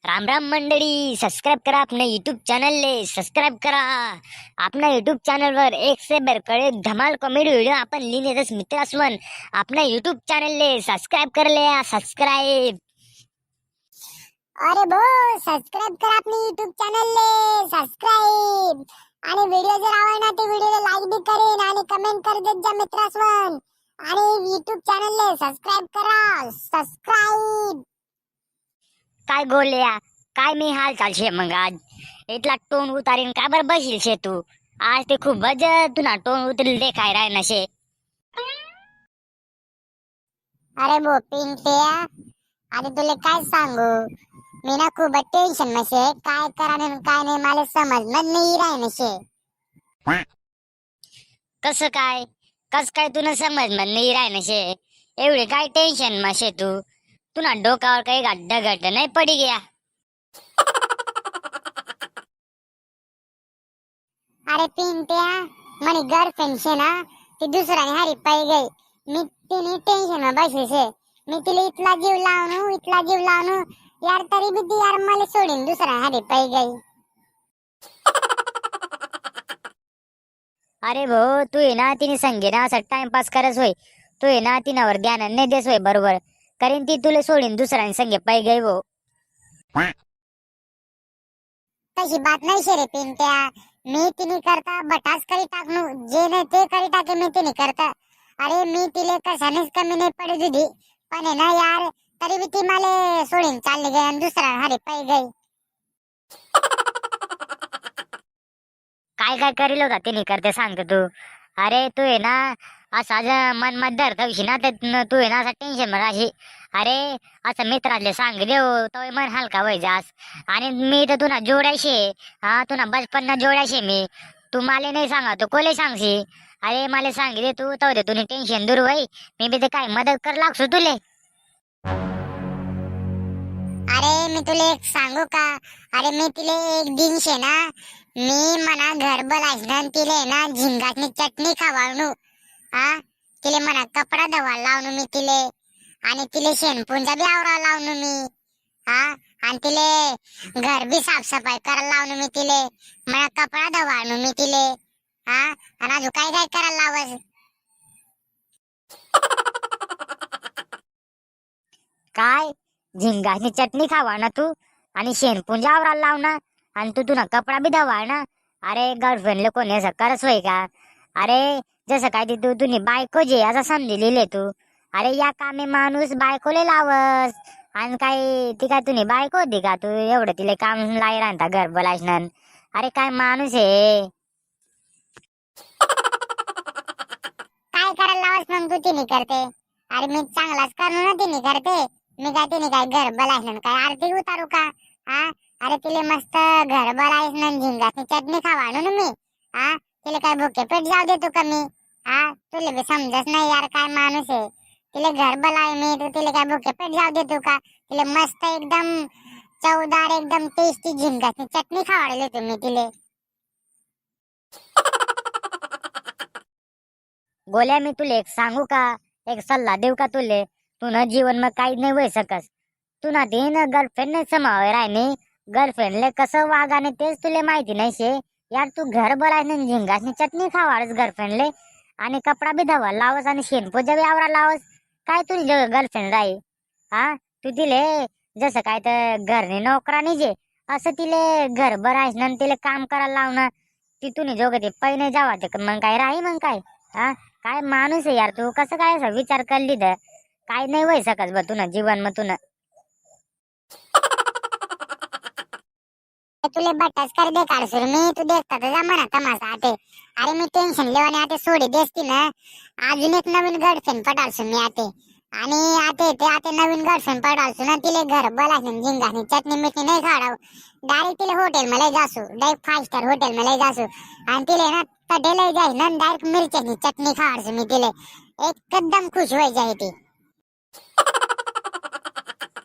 राम राम मंडळी, सबस्क्राईब करा आपल्या युट्यूब चॅनलले. सबस्क्राईब करा आपल्या युट्यूब चॅनलवर एक से बरकडे धमाल कॉमेडी व्हिडिओ आपण लिहिलेच मित्र असवन आपल्या युट्यूब चॅनलले सबस्क्राईब करले. सबस्क्राईब अरे भो सबस्क्राइब करा अपने यूट्यूब चॅनल ले सबस्क्राइब आणि व्हिडिओ जर आवडला तर व्हिडिओला लाईक बी करेन आणि कमेंट कर देत जा मित्रांनो. आणि यूट्यूब चॅनल ले सबस्क्राइब करा. सबस्क्राइब काय गोल्या, काय मी हाल चालशे मग आज इतला टोन उतारीन का बर बशील शे तू. आज ते खूपच तुला टोन उतरेल देखाय राय नशे. अरे भो पिंट्या, आता तुला काय सांगू, मी ना खूप टेन्शन मध्ये काय कराने काय नाही मला समजणं नाही राहिनशे. कसं काय कस काय तुला समजणार नाही राय नशे. एवढे काय टेन्शन मशे तुला डोक्यावर काही गड्डा गड्डा नाही पडी गया. अरे पिंट्या, मनी गर्लफ्रेंड शे ना ती दुसऱ्याने हारी पाई गई. मी तिने टेन्शन में बसली शे. मी तिला इतला जीव लावणू यार, तरी भी ती यार मला सोडून दुसऱ्या हारी पाई गई. अरे भो तू आहे ना तिने संगे ना असं टाइमपास करस होय. तू आहे ना तिनावर ध्यान नाही देस होय बरोबर. कारण ती तुला सोडून दुसऱ्याने संगे पाय गई वो. तशी बात नाही शे रे पिंट्या. मी तिने करता बटास करी टाकणू, जे नाही ते करी टाके मी तिने करता. अरे मी तिले कशानेच कमी नाही पडू दिदी, पण आहे ना यार तरी भी ती मला सोडून चालली गई आणि दुसऱ्या हारी पाई गई. काय काय करेल होता तिने करते सांगतो तू. अरे तू आहे ना असं मन मत धरतवशी ना ते तू आहे ना असं टेन्शन मध्ये अशी. अरे असं मित्रातले सांग देऊ तो मन हलका वय जास. आणि मी तर तुला जोडायशे, हा तुला बचपन जोडायशे मी. तू मला नाही सांगा तू कोले सांगशी. अरे मला सांग दे तू तो दे तुने टेन्शन दूर होई. मी बी ते काय मदत कर लागसो तुले. अरे मी तुला एक सांगू का, अरे मी तिले एक दिन शे ना मी मना घर बोलायचं तिले ना झिंगाची चटणी खावाळणू. हा तिले मना कपडा धुवायला लावणू मी तिले, आणि तिले शेणपुंजा बी आवरा लावणू मी. हा आणि तिले घर बी साफसफाई करायला लावणू मी तिले, मना कपडा धुवाळणू मी तिले. हा आणि अजून काय काय करायला लावस. काय झिंगाची चटणी खावा ना तू, आणि शेणपुंजा आवराला लाव ना, आणि तू तुला कपडा बी धवाळ ना. अरे गर्लफ्रेंडला कोणी असं करस होय का. अरे जसं काय ते तू तुझी बायको जे असं समजी लिहिले तू. अरे या कामे माणूस बायकोले लावस, आणि काय ती काय तुझी बायको होती का तू एवढं तिला काम लाई राहता घर बोलायचं. अरे काय माणूस आहे. काय करायला लावस मग तू तिने करते. अरे मी चांगलाच करू ना तिने करते. मी काय तिने काय घर बोलायचं काय आरती उतारू का. हा अरे तिले मस्त घर बोलायचं झिंगाची चटणी खावाणू ना मी. हा तिला काय भुके पेट जाऊ देतो का मी. हा तुला बी समजत नाही यार काय माणूस आहे. तिला घर बोलाय मी तर तिला काय भुके पेट जाऊ देतो का. तिला मस्त एकदम चवदार एकदम टेस्टी झिंगाची चटणी खावाडली तुम्ही तिले. गोल्या मी तुले एक सांगू का, एक सल्ला देऊ का तुले. तू ना जीवन में काही नाही होई सकस. तू ना ते ना गर्लफ्रेंड नाही समावे राहिने. गर्लफ्रेंडले कसं वागाने तेच तुले माहिती नाही शे. यार तू घर बोलायचं झिंगाची चटणी खावाडस गर्लफ्रेंडले, आणि कपडा बी धवा लावस, आणि शेणपूजा बी आवरा लावस. काय तुझी गर्लफ्रेंड राही. हा तू तिले जसं काय तर घरने नोकरानी जे असं तिले घर भरायचं तिले काम करायला लावणं. ती तुम्ही दोघं ते पै जावा ते मग काय राही मग काय. हा काय माणूस आहे यार तू. कसं काय असा विचार करली तर काय नाही होई सकस ब तुला जीवन मग तुला. तुले बटास कर दे काढसूर मी, तू देखता तर जमा ना तमाशा आते. अरे मी टेन्शन लेवाने आते सोडी देसती ना. अजून एक नवीन गर्लफ्रेंड पडालसू मी आते. आणि आते नवीन गर्लफ्रेंड पडालसू ना तिले घर बोलायचं झिंगाची चटणी मिटणी नाही खाडाव. डायरेक्ट तिले हॉटेल मध्ये जासू, डायरेक्ट 5 स्टार हॉटेल मध्ये जासू, आणि तिले ना तडेला जाई ना डायरेक्ट मिरच्याची चटणी खावाडसू मी तिले. एकदम खुश होई जाई ती.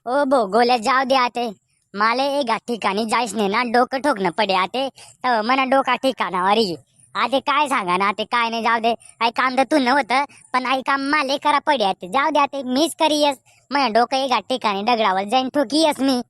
ओ भो गोल्या जाऊ दे आते. माले एका ठिकाणी जायच नाही ना डोकं ठोकणं पडे आते. तर मना डोका ठिकाणावर ये. आते काय सांगा ना आते काय नाही जाऊ दे. आई काम तर तू नव्हतं पण आई काम माले करा पडे आते. जाऊ दे आते मीच करीयस. मना डोकं एका ठिकाणी दगडावर जाईन ठोकीयस मी.